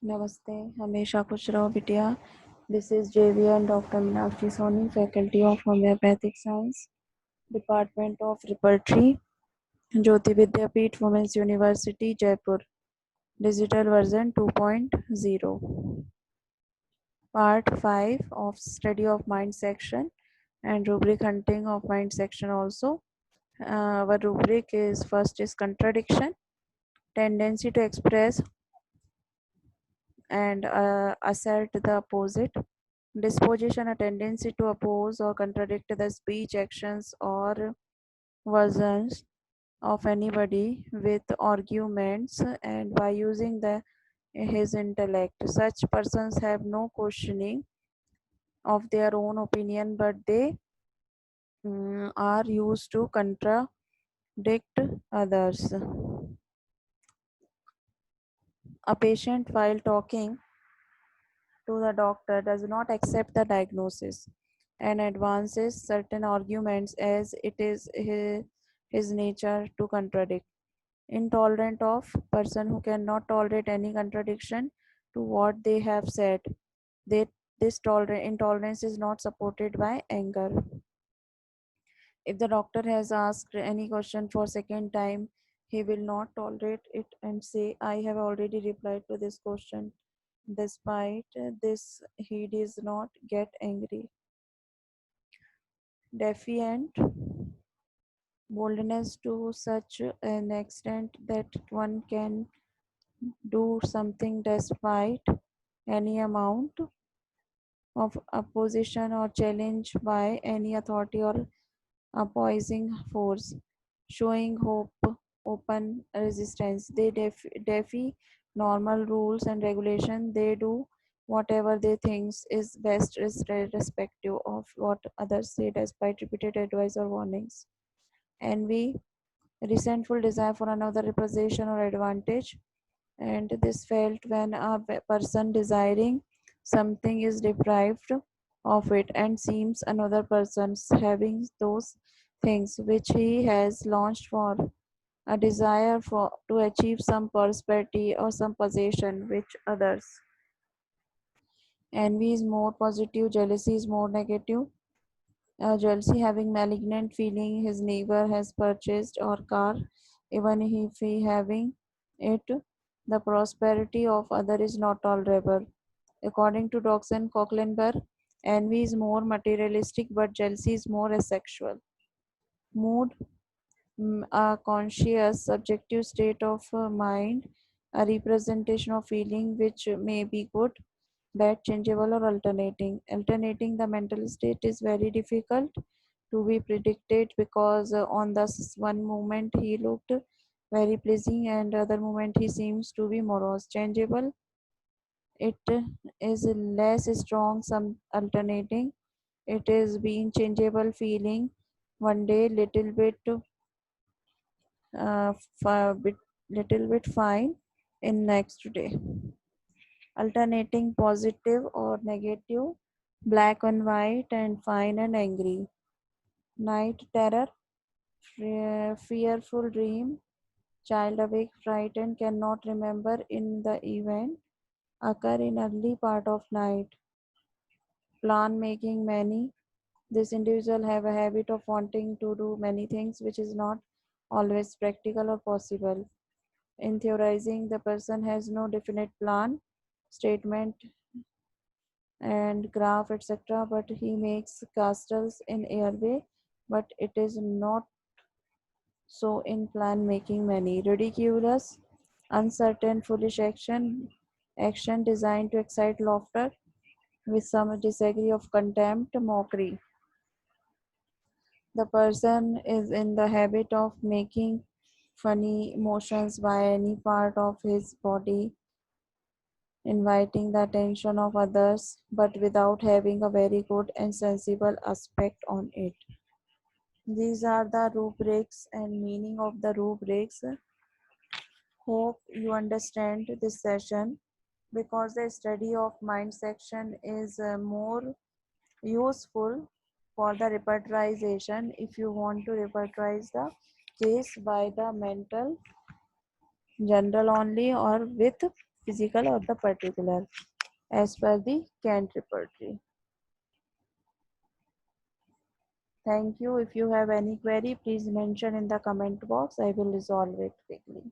नमस्ते, हमेशा खुश रहो बिटिया। This is JV and Dr. Meenakshi Soni, Faculty of Homeopathic Science, Department of Repertory, Jyoti Vidyapeeth Women's University, Jaipur. Digital version 2.0. Part 5 of Study of Mind section and rubric Hunting of Mind section also. Our rubric is first is contradiction, tendency to express and assert the opposite. Disposition, a tendency to oppose or contradict the speech, actions, or versions of anybody with arguments and by using his intellect. Such persons have no questioning of their own opinion, but they are used to contradict others. A patient, while talking to the doctor, does not accept the diagnosis and advances certain arguments as it is his nature to contradict. Intolerant of person who cannot tolerate any contradiction to what they have said. They, this intolerance is not supported by anger. If the doctor has asked any question for second time, he will not tolerate it and say, I have already replied to this question. Despite this, he does not get angry. Defiant boldness to such an extent that one can do something despite any amount of opposition or challenge by any authority or opposing force, showing hope, open resistance. They defy normal rules and regulation. They do whatever they think is best, irrespective of what others say, despite repeated advice or warnings. Envy, resentful desire for another possession or advantage, and this felt when a person desiring something is deprived of it and seems another person's having those things which he has launched for a desire for to achieve some prosperity or some possession which others. Envy is more positive, jealousy is more negative. Jealousy having malignant feeling his neighbor has purchased or car, even if he having it, the prosperity of other is not tolerable. According to Dodson Cocklenberg, envy is more materialistic, but jealousy is more asexual. Mood, a conscious, subjective state of mind, a representation of feeling which may be good, bad, changeable, or alternating. Alternating the mental state is very difficult to be predicted because on the one moment he looked very pleasing and other moment he seems to be morose. Changeable, it is less strong, some alternating. It is being changeable feeling one day uh, bit, little bit fine in next day. Alternating positive or negative, black and white and fine and angry. Night terror, fearful dream, child awake, frightened, cannot remember in the event, occur in early part of night. Plan making many. This individual have a habit of wanting to do many things which is not always practical or possible. In theorizing, the person has no definite plan, statement and graph etc. but he makes castles in airway, but it is not so in plan making many. Ridiculous, uncertain, foolish action designed to excite laughter with some degree of contempt, mockery. The person is in the habit of making funny motions by any part of his body, inviting the attention of others, but without having a very good and sensible aspect on it. These are the rubrics and meaning of the rubrics. Hope you understand this session because the study of mind section is more useful for the repertorization if you want to repertorize the case by the mental general only or with physical or the particular as per the Kant repertory. Thank you. If you have any query, please mention in the comment box. I will resolve it quickly.